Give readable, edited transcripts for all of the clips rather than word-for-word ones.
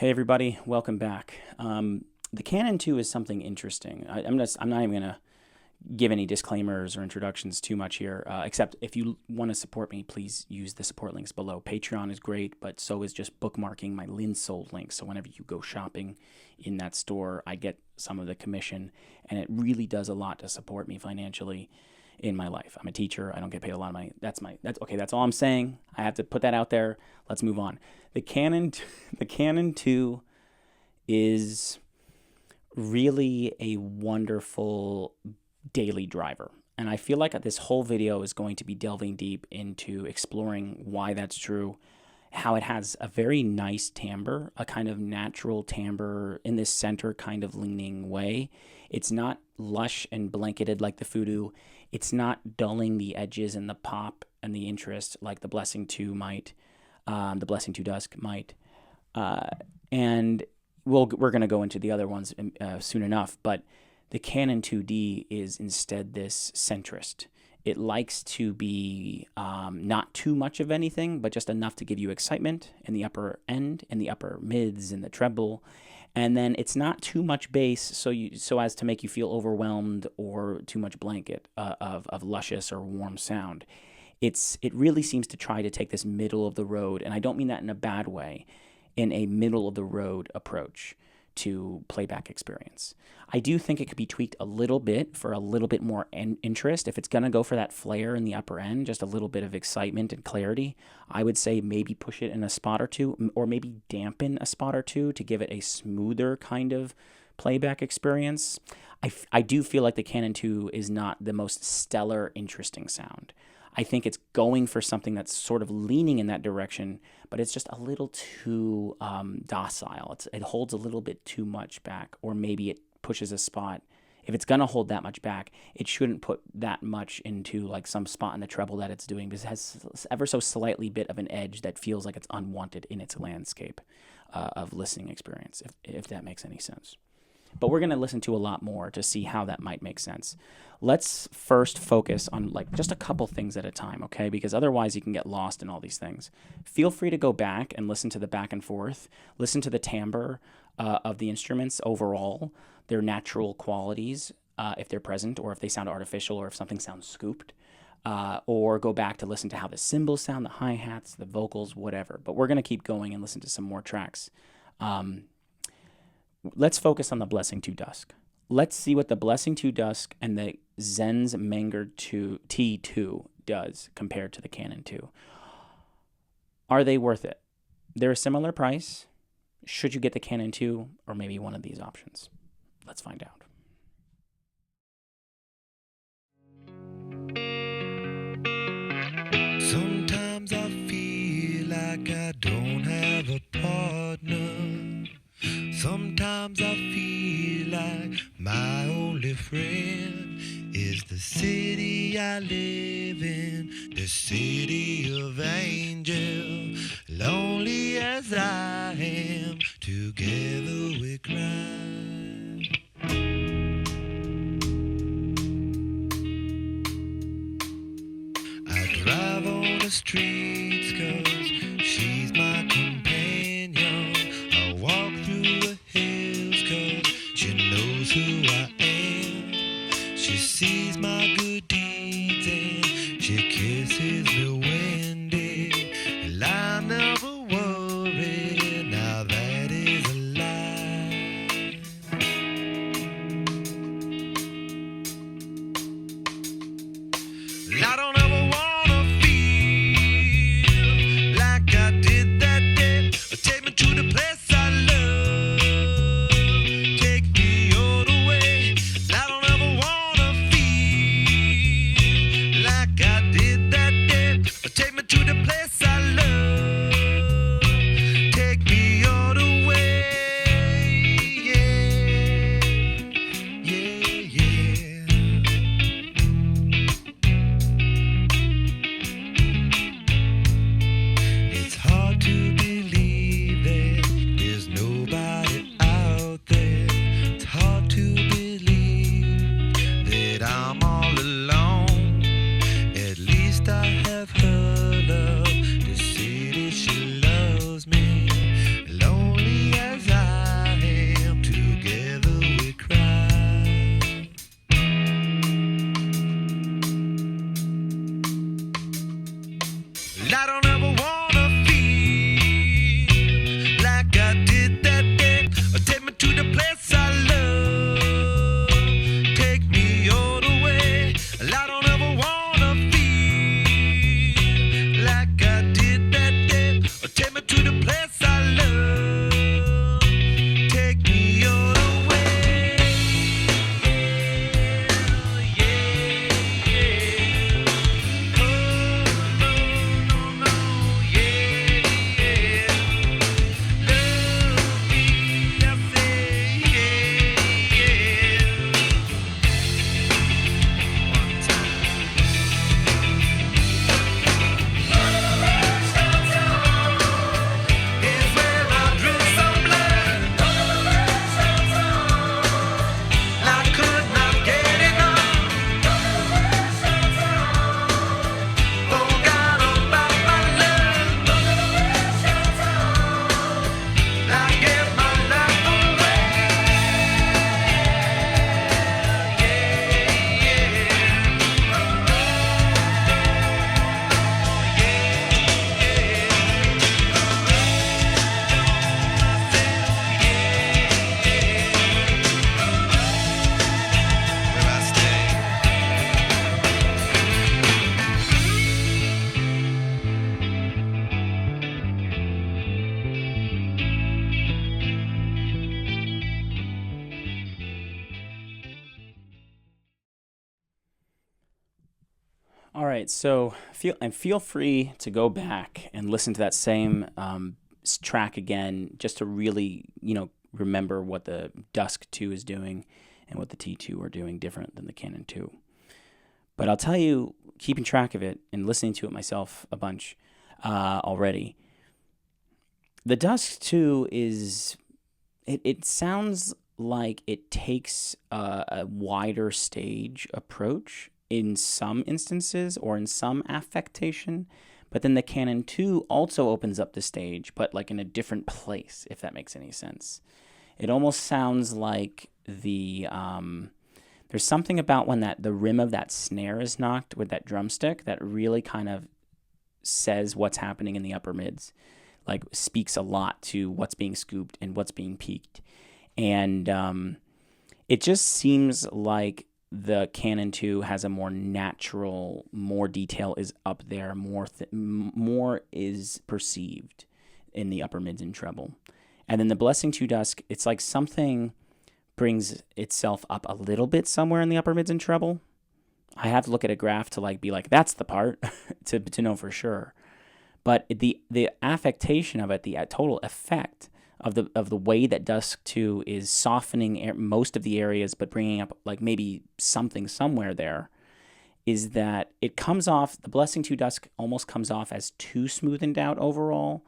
Hey everybody, welcome back. The Canon II is something interesting. I'm not even gonna give any disclaimers or introductions too much here, except if you want to support me, please use the support links below. Patreon is great, but so is just bookmarking my Linsold link. So whenever you go shopping in that store, I get some of the commission, and it really does a lot to support me financially in my life. I'm a teacher. I don't get paid a lot of money. That's okay. That's all I'm saying. I have to put that out there. Let's move on. The Canon II is really a wonderful daily driver. And I feel like this whole video is going to be delving deep into exploring why that's true, how it has a very nice timbre, a kind of natural timbre in this center kind of leaning way. It's not lush and blanketed like the FUDU. It's not dulling the edges and the pop and the interest like the Blessing 2 might, the Blessing 2 Dusk might. And we're going to go into the other ones soon enough, but the Canon 2D is instead this centrist. It likes to be not too much of anything, but just enough to give you excitement in the upper end, in the upper mids, in the treble. And then it's not too much bass, so as to make you feel overwhelmed or too much blanket of luscious or warm sound. It really seems to try to take this middle of the road, and I don't mean that in a bad way, in a middle of the road approach to playback experience. I do think it could be tweaked a little bit for a little bit more interest. If it's going to go for that flair in the upper end, just a little bit of excitement and clarity, I would say maybe push it in a spot or two, or maybe dampen a spot or two to give it a smoother kind of playback experience. I do feel like the Canon II is not the most stellar, interesting sound. I think it's going for something that's sort of leaning in that direction, but it's just a little too docile. It holds a little bit too much back, or maybe it pushes a spot. If it's going to hold that much back, it shouldn't put that much into like some spot in the treble that it's doing, because it has ever so slightly bit of an edge that feels like it's unwanted in its landscape of listening experience, if that makes any sense. But we're going to listen to a lot more to see how that might make sense. Let's first focus on like just a couple things at a time, okay? Because otherwise you can get lost in all these things. Feel free to go back and listen to the back and forth. Listen to the timbre of the instruments overall, their natural qualities, if they're present, or if they sound artificial, or if something sounds scooped. Or go back to listen to how the cymbals sound, the hi-hats, the vocals, whatever. But we're going to keep going and listen to some more tracks. Let's focus on the Blessing 2 Dusk. Let's see what the Blessing 2 Dusk and the Zen's Manger T2 does compared to the Canon 2. Are they worth it? They're a similar price. Should you get the Canon 2 or maybe one of these options? Let's find out. Sometimes I feel like I don't have a partner. Sometimes I feel like my only friend is the city I live in, the city of angels. Lonely as I am, together we cry. I drive on the streets 'cause she's my companion. I walk through the hills 'cause she knows who I am. She sees my good deeds and she kisses me windy. And I never worry, now that is a lie. I don't ever wanna feel like I did that day. Take me to the place I love. Take me all the way. I don't ever wanna feel like I did that day. Take me to the place I love. Take me all the way. Yeah, yeah, yeah. All right, so feel free to go back and listen to that same track again, just to really remember what the Dusk 2 is doing and what the T2 are doing different than the Canon 2. But I'll tell you, keeping track of it and listening to it myself a bunch already, the Dusk 2 is it sounds like it takes a wider stage approach in some instances or in some affectation, but then the Canon 2 also opens up the stage, but like in a different place, if that makes any sense. It almost sounds like there's something about when the rim of that snare is knocked with that drumstick that really kind of says what's happening in the upper mids, like speaks a lot to what's being scooped and what's being peaked. And it just seems like the Canon 2 has a more natural, more detail is up there, more is perceived in the upper mids and treble. And then the Blessing 2 Dusk, it's like something brings itself up a little bit somewhere in the upper mids and treble. I have to look at a graph to be like, that's the part to know for sure. But the affectation of it, the total effect of the way that Dusk 2 is softening most of the areas, but bringing up like maybe something somewhere there, is that it comes off, the Blessing 2 Dusk almost comes off as too smoothened out overall,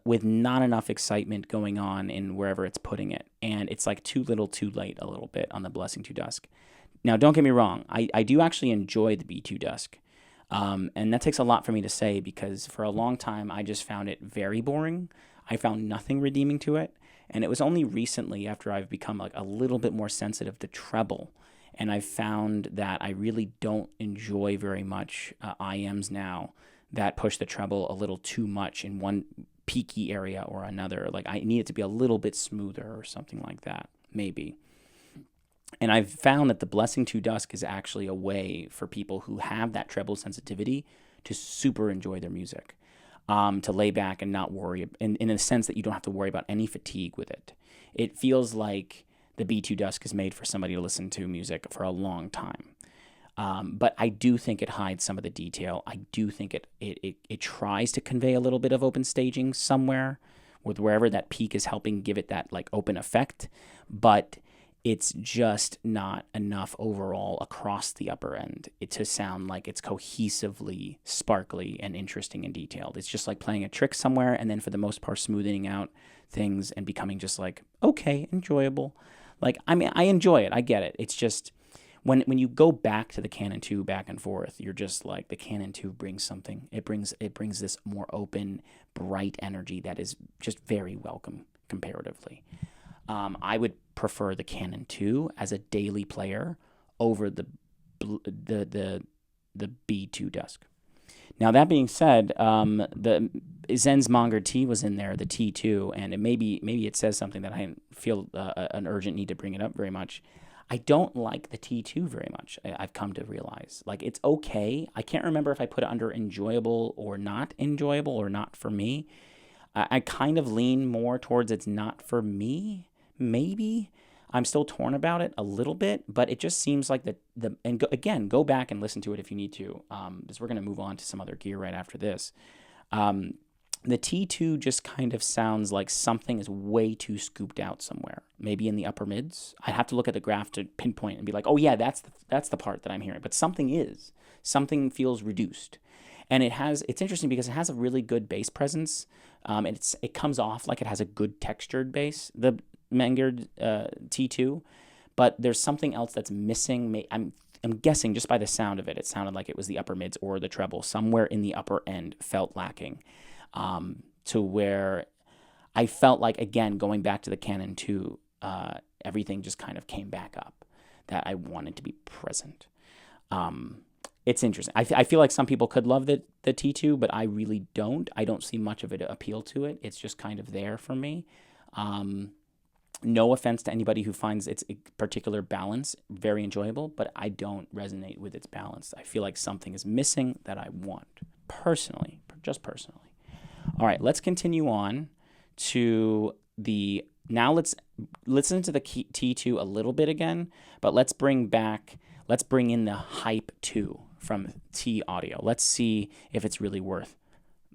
with not enough excitement going on in wherever it's putting it. And it's like too little too late a little bit on the Blessing 2 Dusk. Now, don't get me wrong. I do actually enjoy the B2 Dusk. And that takes a lot for me to say, because for a long time, I just found it very boring. I found nothing redeeming to it. And it was only recently, after I've become like a little bit more sensitive to treble, and I found that I really don't enjoy very much IEMs now that push the treble a little too much in one peaky area or another. Like I need it to be a little bit smoother or something like that, maybe. And I've found that the Blessing 2 Dusk is actually a way for people who have that treble sensitivity to super enjoy their music, to lay back and not worry, in a sense that you don't have to worry about any fatigue with it. It feels like the B2 Dusk is made for somebody to listen to music for a long time. But I do think it hides some of the detail. I do think it tries to convey a little bit of open staging somewhere, with wherever that peak is helping give it that like open effect. But it's just not enough overall across the upper end to sound like it's cohesively sparkly and interesting and detailed. It's just like playing a trick somewhere and then for the most part smoothing out things and becoming just like, okay, enjoyable. Like, I mean, I enjoy it. I get it. It's just when you go back to the Canon 2 back and forth, you're just like, the Canon 2 brings something. It brings this more open, bright energy that is just very welcome comparatively. I would prefer the Canon 2 as a daily player over the B2 Dusk. Now, that being said, the Zen's Monger T was in there, the T2, and maybe it says something that I feel an urgent need to bring it up very much. I don't like the T2 very much, I've come to realize. Like, it's okay. I can't remember if I put it under enjoyable or not for me. I kind of lean more towards it's not for me, maybe. I'm still torn about it a little bit, but it just seems like go back and listen to it if you need to, because we're going to move on to some other gear right after this. The T2 just kind of sounds like something is way too scooped out somewhere, maybe in the upper mids. I have to look at the graph to pinpoint and be like, oh yeah, that's the part that I'm hearing, but something feels reduced. And it's interesting because it has a really good bass presence. It comes off like it has a good textured bass, the Mengered T2, but there's something else that's missing. I'm guessing just by the sound of it, it sounded like it was the upper mids or the treble. Somewhere in the upper end felt lacking, to where I felt like, again, going back to the Canon 2, everything just kind of came back up that I wanted to be present. It's interesting. I feel like some people could love the T2, but I really don't. I don't see much of it appeal to it. It's just kind of there for me. No offense to anybody who finds its particular balance very enjoyable, but I don't resonate with its balance. I feel like something is missing that I want, just personally. All right, let's continue on to now let's listen to the T2 a little bit again, but let's bring in the Hype 2 from T Audio. Let's see if it's really worth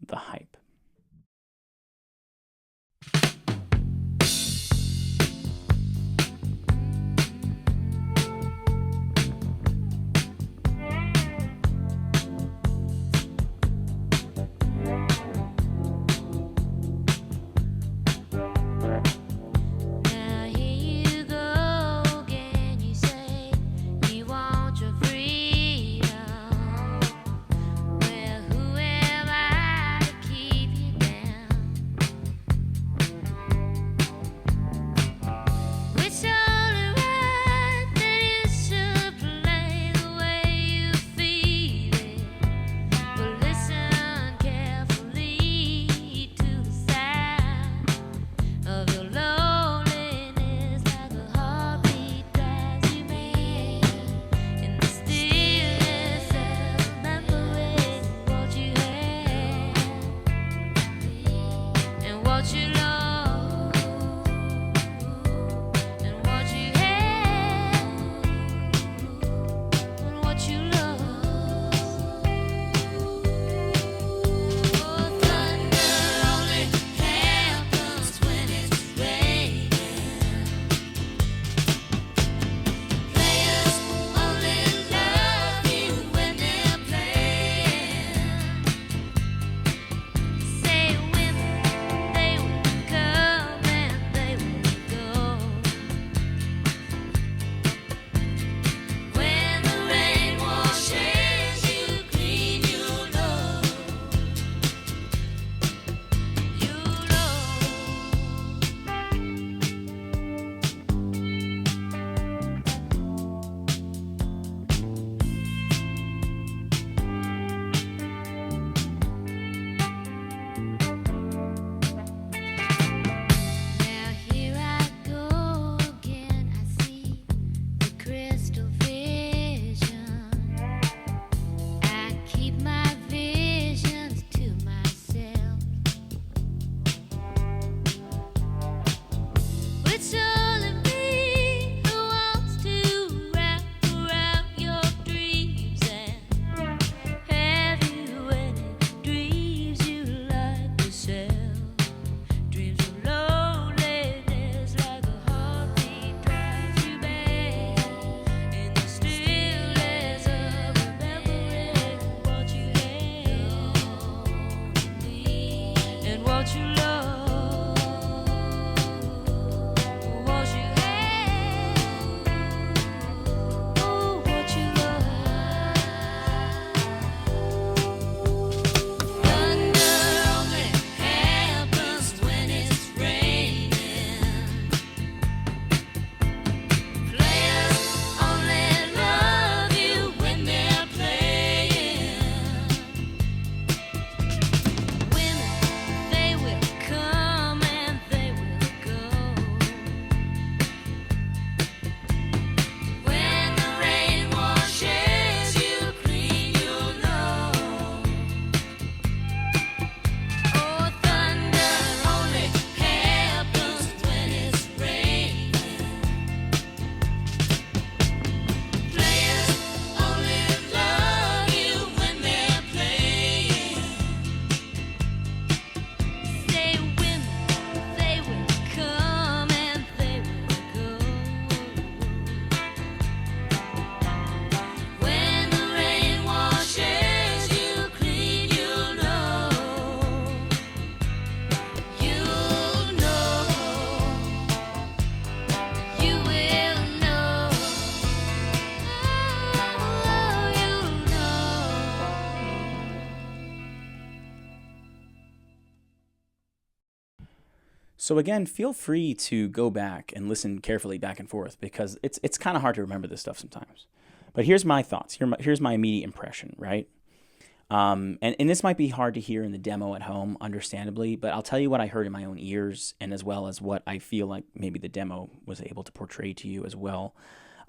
the hype. So again, feel free to go back and listen carefully back and forth, because it's kind of hard to remember this stuff sometimes. But here's my thoughts. Here's my immediate impression, right? And this might be hard to hear in the demo at home, understandably, but I'll tell you what I heard in my own ears, and as well as what I feel like maybe the demo was able to portray to you as well.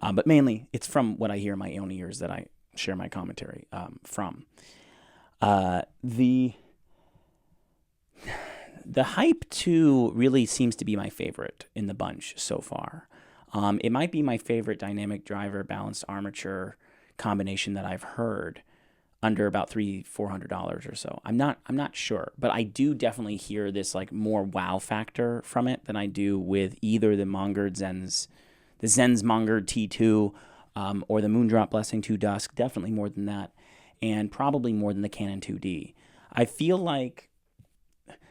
But mainly, it's from what I hear in my own ears that I share my commentary from. The Hype 2 really seems to be my favorite in the bunch so far. It might be my favorite dynamic driver balanced armature combination that I've heard. under about $300-400 or so. I'm not sure, but I do definitely hear this like more wow factor from it than I do with either the Zen's Mongered T2 or the Moondrop Blessing 2 Dusk. Definitely more than that, and probably more than the Canon 2D. I feel like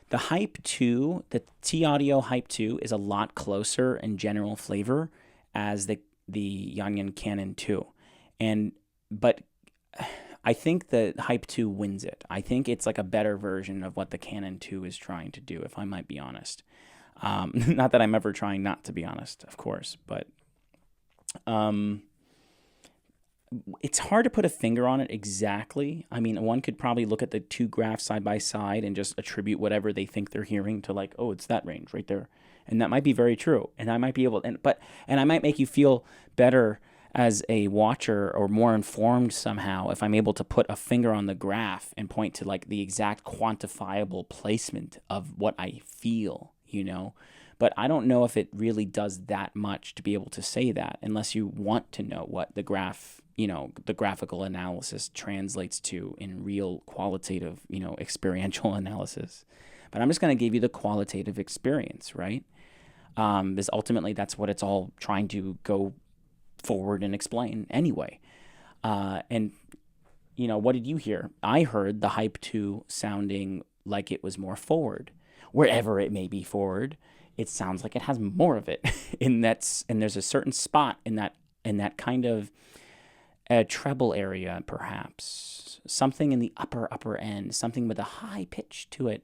the Hype 2, the T Audio Hype 2, is a lot closer in general flavor as the Yanyin Canon II, but I think the Hype 2 wins it. I think it's like a better version of what the Canon 2 is trying to do, if I might be honest. Not that I'm ever trying not to be honest, of course, but it's hard to put a finger on it exactly. I mean, one could probably look at the two graphs side by side and just attribute whatever they think they're hearing to like, oh, it's that range right there. And that might be very true. And I might be able and I might make you feel better as a watcher or more informed somehow if I'm able to put a finger on the graph and point to like the exact quantifiable placement of what I feel, But I don't know if it really does that much to be able to say that unless you want to know what the graph, the graphical analysis translates to in real qualitative, experiential analysis. But I'm just going to give you the qualitative experience, right? Because ultimately that's what it's all trying to go forward and explain anyway. And what did you hear? I heard the Hype 2 sounding like it was more forward. Wherever it may be forward, it sounds like it has more of it. and there's a certain spot in that kind of treble area, perhaps. Something in the upper end, something with a high pitch to it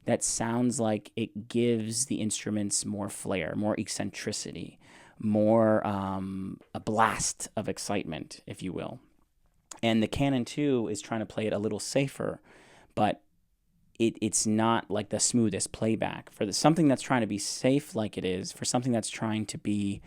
that sounds like it gives the instruments more flair, more eccentricity, more a blast of excitement, if you will. And the Canon 2 is trying to play it a little safer, but it's not like the smoothest playback. For something that's trying to be safe like it is, for something that's trying to be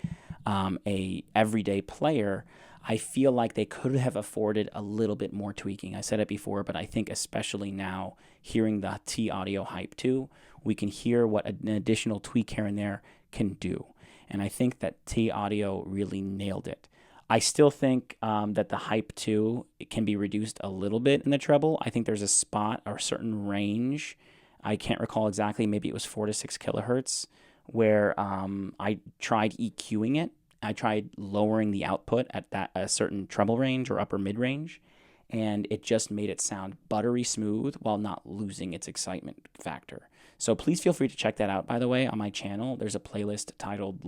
a everyday player, I feel like they could have afforded a little bit more tweaking. I said it before, but I think especially now, hearing the T Audio Hype 2, we can hear what an additional tweak here and there can do. And I think that T Audio really nailed it. I still think that the Hype 2 can be reduced a little bit in the treble. I think there's a spot or a certain range, I can't recall exactly, maybe it was 4 to 6 kilohertz, where I tried EQing it. I tried lowering the output at a certain treble range or upper mid-range, and it just made it sound buttery smooth while not losing its excitement factor. So please feel free to check that out, by the way, on my channel. There's a playlist titled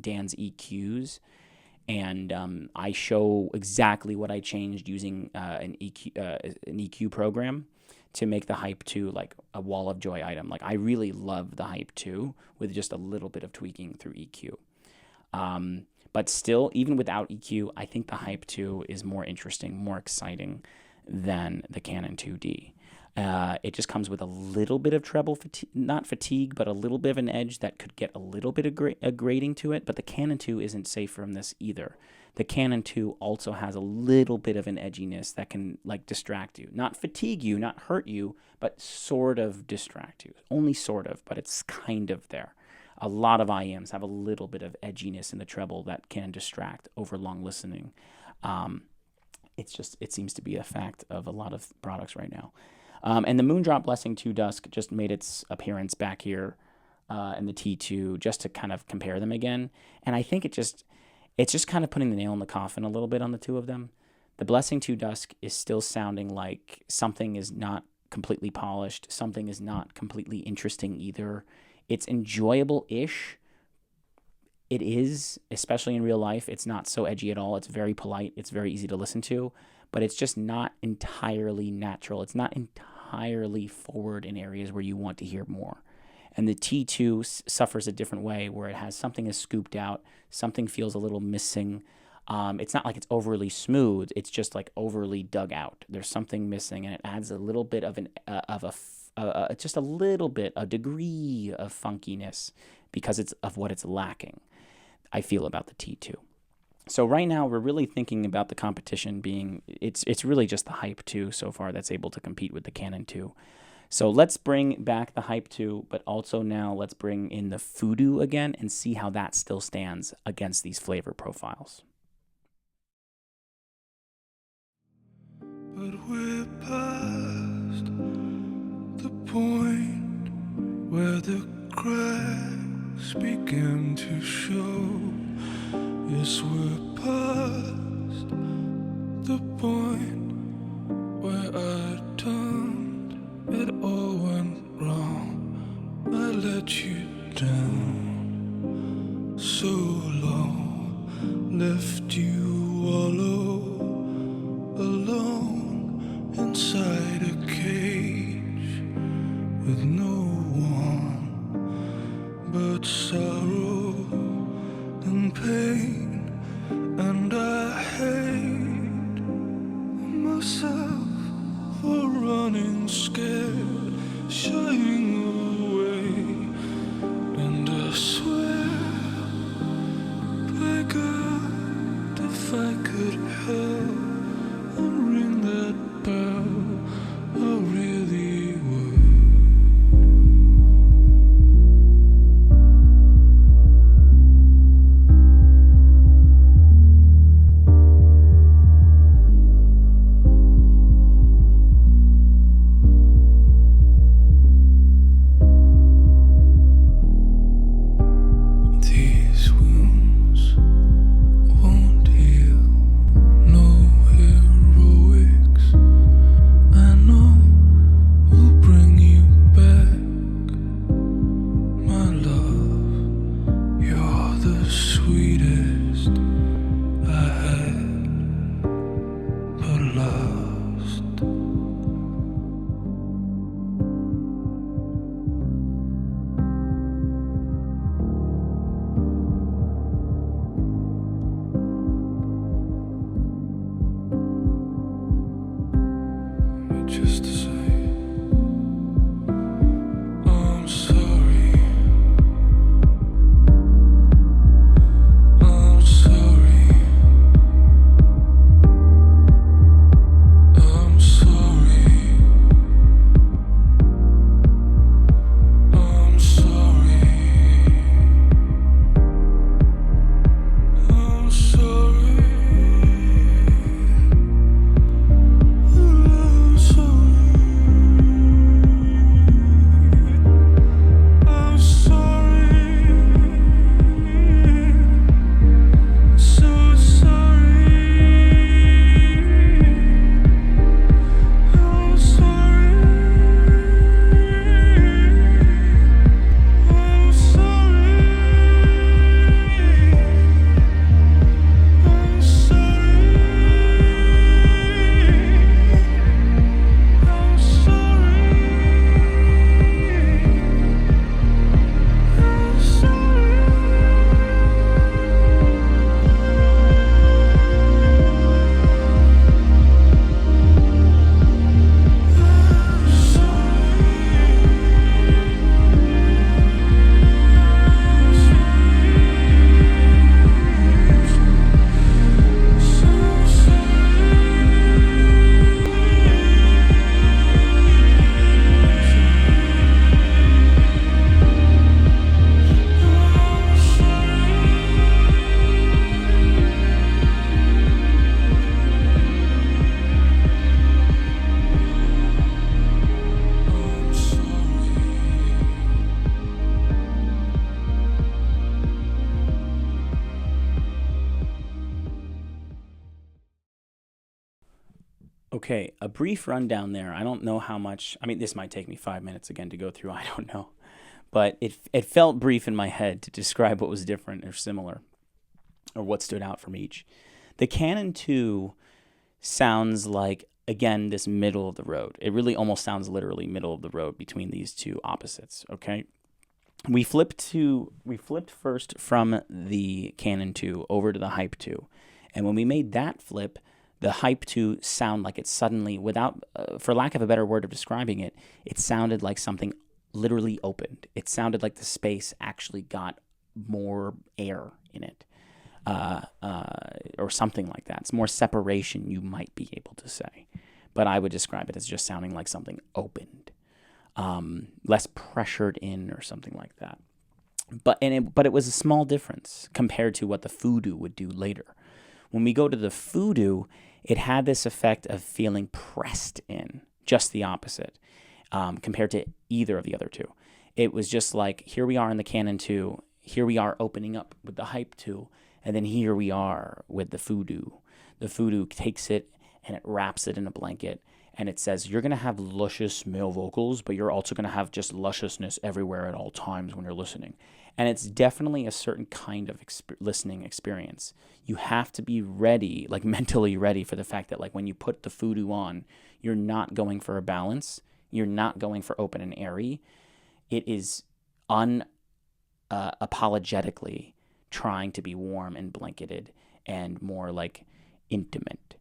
Dan's EQs, and I show exactly what I changed using an EQ program to make the Hype 2 like a wall of joy item. Like, I really love the Hype 2 with just a little bit of tweaking through EQ. But still, even without EQ, I think the Hype 2 is more interesting, more exciting than the Canon 2D. It just comes with a little bit of treble not fatigue, but a little bit of an edge that could get a little bit of grating to it. But the Canon 2 isn't safe from this either. The Canon 2 also has a little bit of an edginess that can like distract you, not fatigue you, not hurt you, but sort of distract you. Only sort of, but it's kind of there. A lot of IEMs have a little bit of edginess in the treble that can distract over long listening. It seems to be a fact of a lot of products right now. And the Moondrop Blessing 2 Dusk just made its appearance back here in the T2 just to kind of compare them again. And I think it's just kind of putting the nail in the coffin a little bit on the two of them. The Blessing 2 Dusk is still sounding like something is not completely polished. Something is not completely interesting either. It's enjoyable-ish. It is, especially in real life. It's not so edgy at all. It's very polite. It's very easy to listen to. But it's just not entirely natural. It's not entirely forward in areas where you want to hear more. And the T2 suffers a different way, where it has something is scooped out, something feels a little missing. It's not like it's overly smooth. It's just like overly dug out. There's something missing, and it adds a little bit of just a little bit, a degree of funkiness because of what it's lacking, I feel, about the T2. So right now we're really thinking about the competition being, it's really just the Hype 2 so far that's able to compete with the Canon 2. So let's bring back the Hype 2, but also now let's bring in the FUDU again and see how that still stands against these flavor profiles. But the cracks begin to show. Yes, we're past the point where I turned, it all went wrong. I let you down so low, left you wallow alone inside a cage with no one but sorrow and pain. And I hate myself for running scared, shying away. And I swear, by God, if I could help and ring that bell, I really would. These wounds won't heal, no heroics I know will bring you back. My love, you're the sweetest I had but lost. Just to say, I'm sorry. I'm sorry. I'm sorry. I'm sorry. I'm sorry. Okay, a brief rundown there. I don't know how much, I mean, this might take me 5 minutes again to go through, I don't know. But it felt brief in my head to describe what was different or similar, or what stood out from each. The Canon II sounds like, again, this middle of the road. It really almost sounds literally middle of the road between these two opposites, okay? We flipped first from the Canon II over to the Hype II. And when we made that flip, the Hype II sound like it suddenly, without, for lack of a better word of describing it, it sounded like something literally opened. It sounded like the space actually got more air in it, or something like that. It's more separation, you might be able to say. But I would describe it as just sounding like something opened, less pressured in or something like that. But it was a small difference compared to what the FUDU would do later. When we go to the FUDU, it had this effect of feeling pressed in, just the opposite, compared to either of the other two. it was just like, here we are in the Canon II, here we are opening up with the Hype II, and then here we are with the FUDU. The FUDU takes it and it wraps it in a blanket, and it says, you're going to have luscious male vocals, but you're also going to have just lusciousness everywhere at all times when you're listening. And it's definitely a certain kind of listening experience. You have to be ready, like mentally ready for the fact that like when you put the FUDU on, you're not going for a balance. You're not going for open and airy. It is unapologetically trying to be warm and blanketed and more like intimate.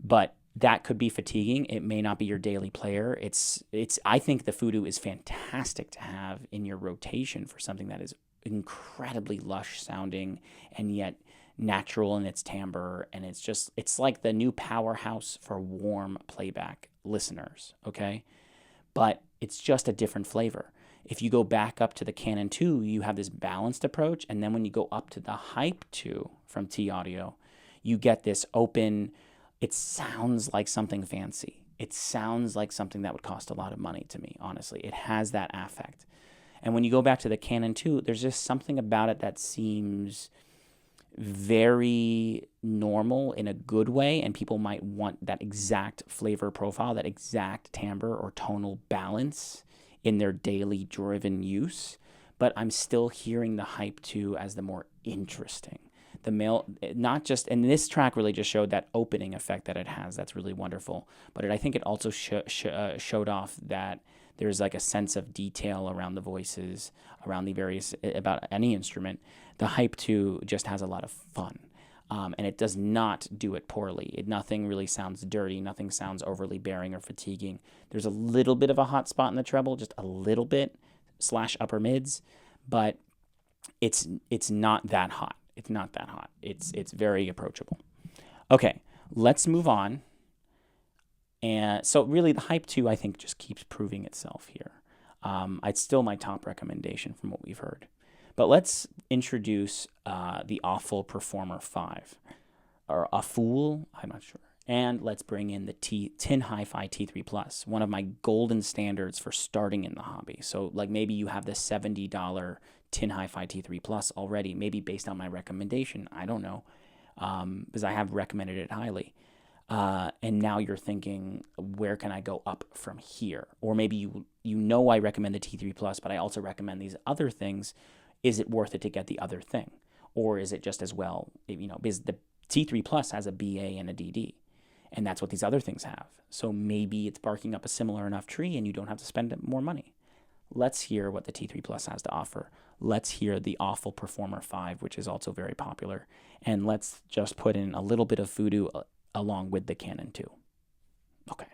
But that could be fatiguing. It may not be your daily player. I think the FUDU is fantastic to have in your rotation for something that is incredibly lush sounding and yet natural in its timbre. And it's like the new powerhouse for warm playback listeners, okay? But it's just a different flavor. If you go back up to the Canon II, you have this balanced approach. And then when you go up to the Hype II from T Audio, you get this open. It sounds like something fancy. It sounds like something that would cost a lot of money to me, honestly. It has that affect. And when you go back to the Canon II, there's just something about it that seems very normal in a good way, and people might want that exact flavor profile, that exact timbre or tonal balance in their daily driven use. But I'm still hearing the Hype II as the more interesting. The male, not just, and this track really just showed that opening effect that it has. That's really wonderful. But I think it also showed off that there's like a sense of detail around the voices, around the various, about any instrument. The Hype II just has a lot of fun. And it does not do it poorly. Nothing really sounds dirty. Nothing sounds overly bearing or fatiguing. There's a little bit of a hot spot in the treble, just a little bit, / upper mids, but it's not that hot. It's not that hot. It's very approachable. Okay, let's move on. And so really the Hype II, I think, just keeps proving itself here. It's still my top recommendation from what we've heard. But let's introduce the Awful Performer 5, or a Fool, I'm not sure. And let's bring in the Tin Hi-Fi T3 Plus, one of my golden standards for starting in the hobby. So like maybe you have the $70 Tin Hi-Fi T3 Plus already, maybe based on my recommendation. I don't know, because I have recommended it highly. And now you're thinking, where can I go up from here? Or maybe you know I recommend the T3 Plus, but I also recommend these other things. Is it worth it to get the other thing? Or is it just as well, because the T3 Plus has a BA and a DD, and that's what these other things have. So maybe it's barking up a similar enough tree and you don't have to spend more money. Let's hear what the T3 Plus has to offer. Let's hear the Awful Performer 5, which is also very popular. And let's just put in a little bit of FUDU along with the Canon II. Okay.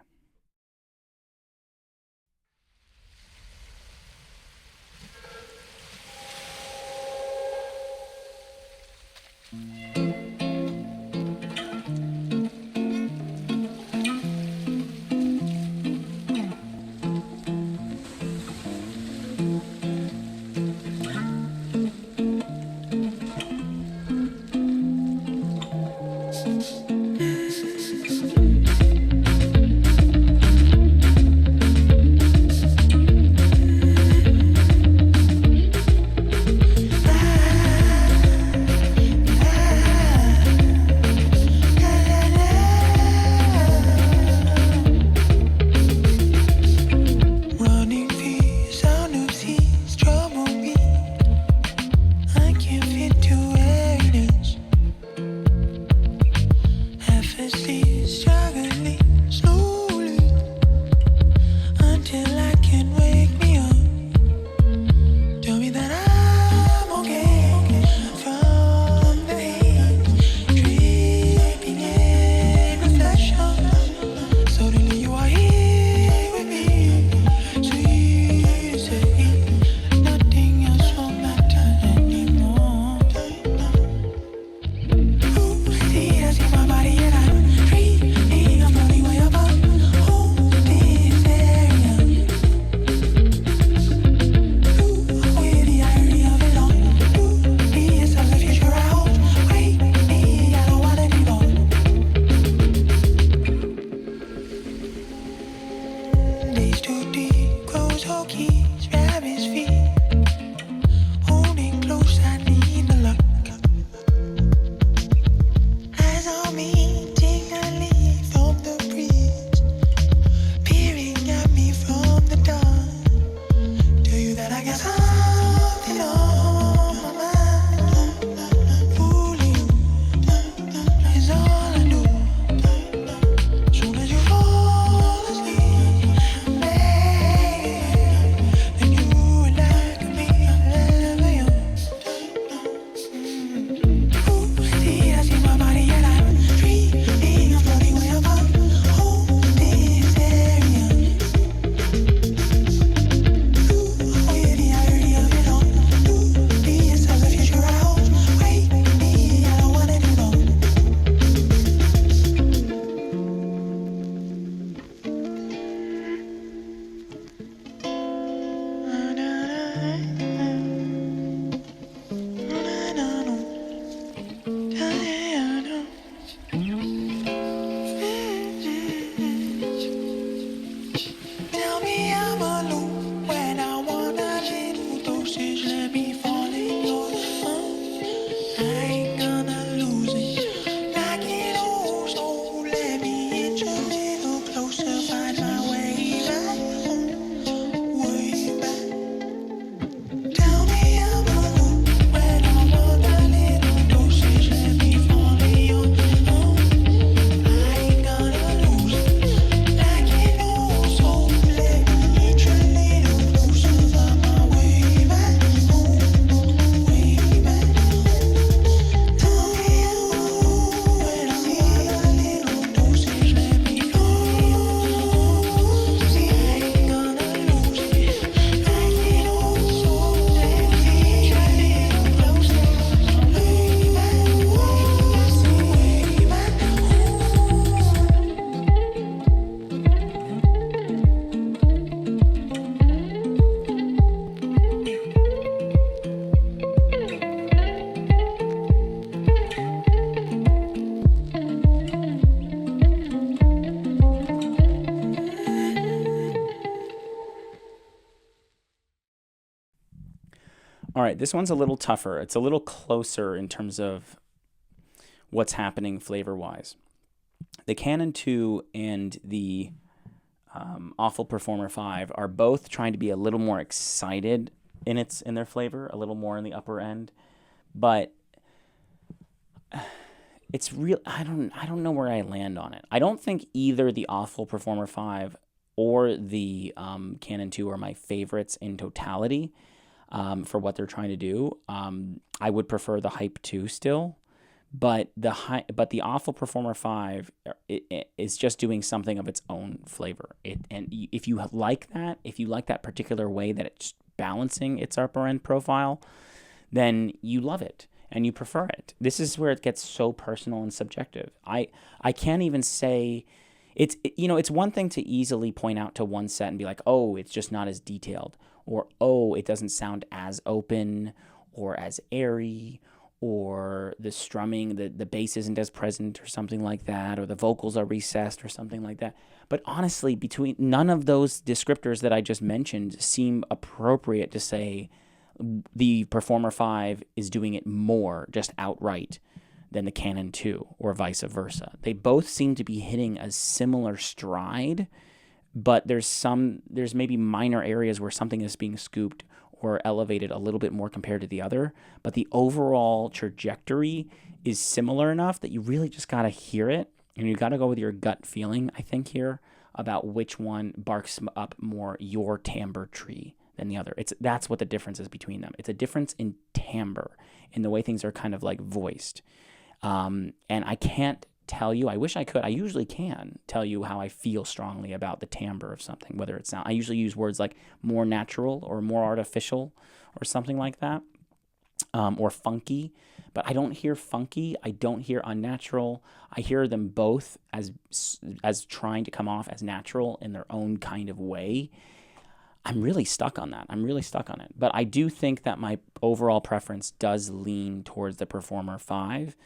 Days too deep, crows, whole keys, rabbit's feet. All right, this one's a little tougher. It's a little closer in terms of what's happening flavor-wise. The Canon 2 and the Awful Performer 5 are both trying to be a little more excited in their flavor, a little more in the upper end, but it's real. I don't know where I land on it. I don't think either the Awful Performer 5 or the Canon 2 are my favorites in totality for what they're trying to do. I would prefer the Hype 2 still, but the Awful Performer 5 is just doing something of its own flavor. If you like that particular way that it's balancing its upper end profile, then you love it and you prefer it. This is where it gets so personal and subjective. I can't even say it's one thing to easily point out to one set and be like, oh, it's just not as detailed, or oh, it doesn't sound as open or as airy, or the strumming, the bass isn't as present or something like that, or the vocals are recessed or something like that. But honestly, between none of those descriptors that I just mentioned seem appropriate to say the Performer 5 is doing it more just outright than the Canon 2 or vice versa. They both seem to be hitting a similar stride, but there's maybe minor areas where something is being scooped or elevated a little bit more compared to the other, but the overall trajectory is similar enough that you really just got to hear it, and you got to go with your gut feeling, I think, here about which one barks up more your timbre tree than the other. That's what the difference is between them. It's a difference in timbre, in the way things are kind of like voiced. And I can't tell you, I wish I could, I usually can tell you how I feel strongly about the timbre of something, whether it's not, I usually use words like more natural or more artificial or something like that, or funky, but I don't hear funky, I don't hear unnatural, I hear them both as trying to come off as natural in their own kind of way. I'm really stuck on that. But I do think that my overall preference does lean towards the Performer 5,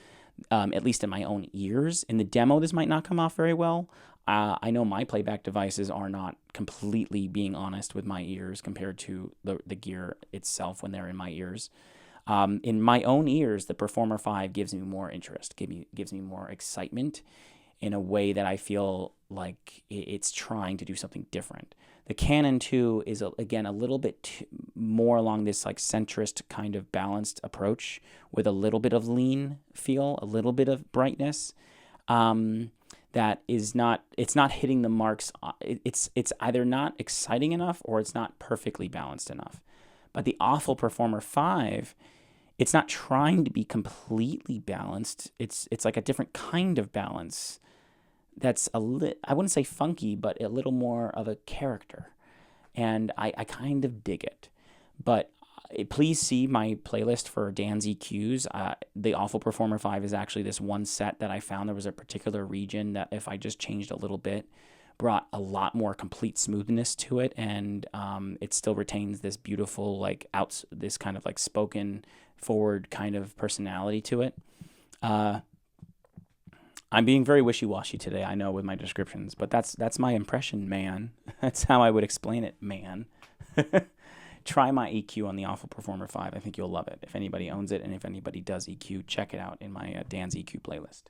at least in my own ears. In the demo, this might not come off very well. I know my playback devices are not completely being honest with my ears compared to the gear itself when they're in my ears. In my own ears, the Performer 5 gives me more interest, gives me more excitement in a way that I feel like it's trying to do something different. The Canon 2 is, again, a little bit more along this like centrist kind of balanced approach with a little bit of lean feel, a little bit of brightness. That is not, it's not hitting the marks. It's either not exciting enough or it's not perfectly balanced enough. But the Awful Performer 5, it's not trying to be completely balanced. It's like a different kind of balance that's I wouldn't say funky, but a little more of a character. And I kind of dig it. But please see my playlist for Dan's EQs. The Awful Performer 5 is actually this one set that I found. There was a particular region that if I just changed a little bit, brought a lot more complete smoothness to it. And it still retains this beautiful, this kind of like spoken forward kind of personality to it. I'm being very wishy-washy today, I know, with my descriptions, but that's my impression, man. That's how I would explain it, man. Try my EQ on the Awful Performer 5. I think you'll love it. If anybody owns it and if anybody does EQ, check it out in my Dan's EQ playlist.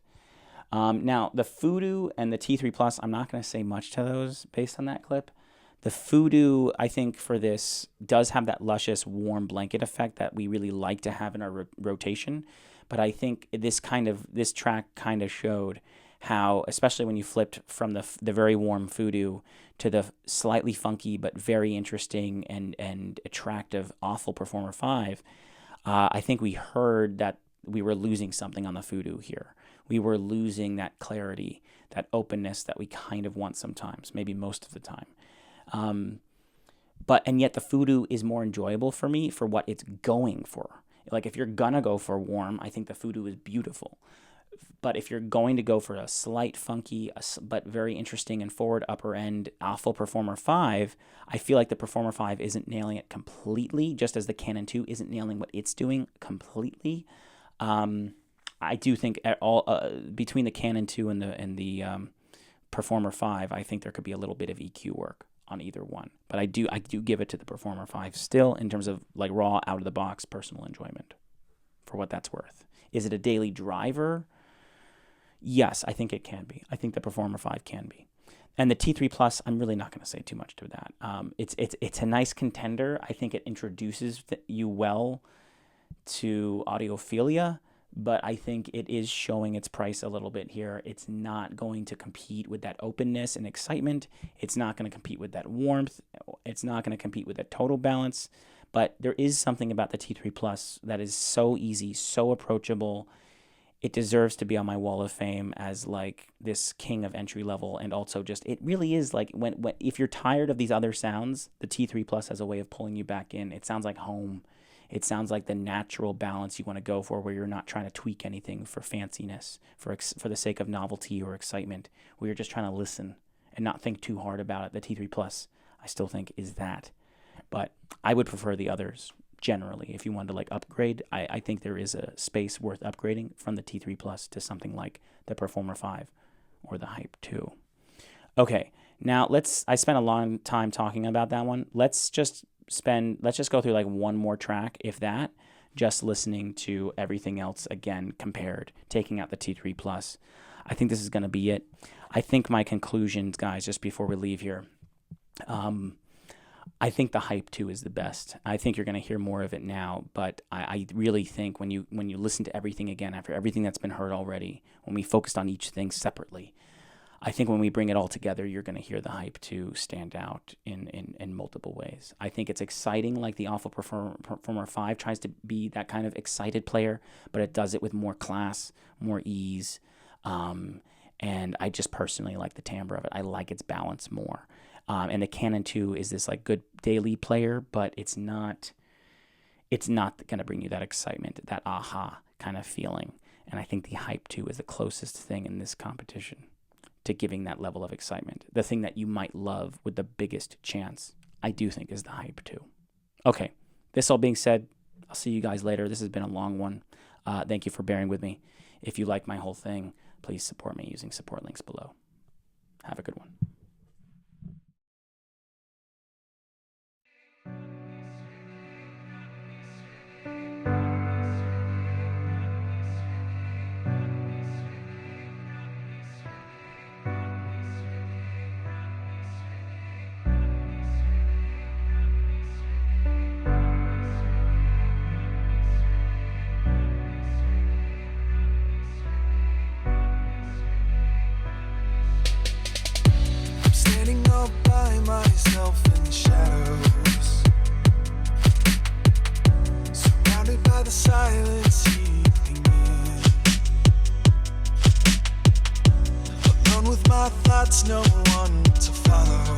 Now, the FUDU and the T3 Plus, I'm not going to say much to those based on that clip. The FUDU, I think, for this does have that luscious, warm blanket effect that we really like to have in our rotation. But I think this track kind of showed how, especially when you flipped from the very warm FUDU to the slightly funky but very interesting and attractive Awful Performer 5, I think we heard that we were losing something on the FUDU here. We were losing that clarity, that openness that we kind of want sometimes, maybe most of the time. And yet the FUDU is more enjoyable for me for what it's going for. Like if you're gonna go for warm, I think the FUDU is beautiful. But if you're going to go for a slight funky, but very interesting and forward upper end Awful Performer 5, I feel like the Performer 5 isn't nailing it completely, just as the Canon 2 isn't nailing what it's doing completely. I do think between the Canon 2 and the Performer 5, I think there could be a little bit of EQ work on either one. But I do give it to the Performer 5 still in terms of like raw out of the box personal enjoyment for what that's worth. Is it a daily driver? Yes, I think it can be. I think the Performer 5 can be. And the T3 Plus, I'm really not going to say too much to that. It's a nice contender. I think it introduces you well to audiophilia, but I think it is showing its price a little bit here. It's not going to compete with that openness and excitement. It's not going to compete with that warmth. It's not going to compete with that total balance. But there is something about the T3 Plus that is so easy, so approachable. It deserves to be on my wall of fame as like this king of entry level, and also just it really is like when if you're tired of these other sounds, the T3 Plus has a way of pulling you back in. It sounds like home. It sounds like the natural balance you want to go for, where you're not trying to tweak anything for fanciness, for the sake of novelty or excitement, where you're just trying to listen and not think too hard about it. The T3 Plus, I still think, is that, but I would prefer the others. Generally, if you wanted to like upgrade, I think there is a space worth upgrading from the T3 Plus to something like the Performer 5 or the Hype 2. Okay, now I spent a long time talking about that one. Let's just go through like one more track, if that, just listening to everything else again compared, taking out the T3 Plus. I think this is going to be it. I think my conclusions, guys, just before we leave here, I think the Hype 2 is the best. I think you're going to hear more of it now, but I really think when you listen to everything again, after everything that's been heard already, when we focused on each thing separately, I think when we bring it all together, you're going to hear the Hype 2 stand out in multiple ways. I think it's exciting, like the Awful Performer 5 tries to be that kind of excited player, but it does it with more class, more ease, and I just personally like the timbre of it. I like its balance more. And the Canon II is this like good daily player, but it's not going to bring you that excitement, that aha kind of feeling. And I think the Hype 2 is the closest thing in this competition to giving that level of excitement. The thing that you might love with the biggest chance, I do think, is the Hype 2. Okay, this all being said, I'll see you guys later. This has been a long one. Thank you for bearing with me. If you like my whole thing, please support me using support links below. Have a good one. Myself in the shadows, surrounded by the silence seeping in, alone with my thoughts, no one to follow,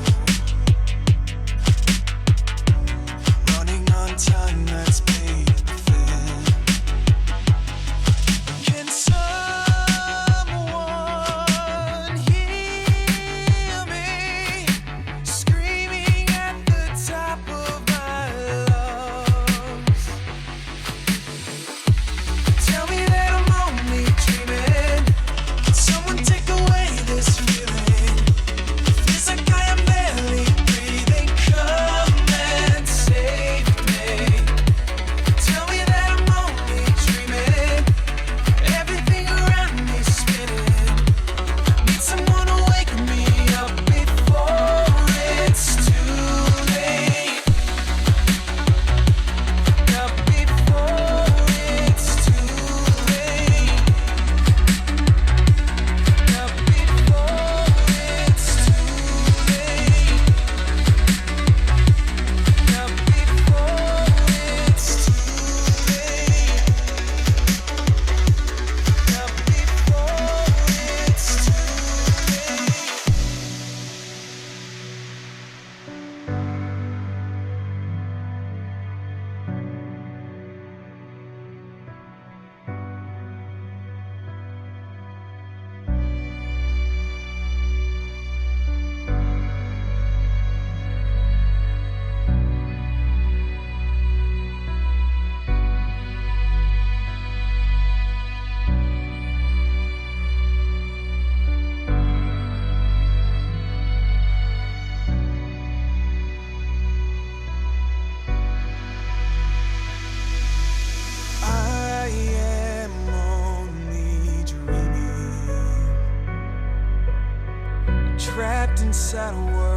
running on time that's paid thin. Can someone hear me? Top of my lungs. Tell me that I'm only dreaming. Can someone take away this feeling? Feels like saddle work.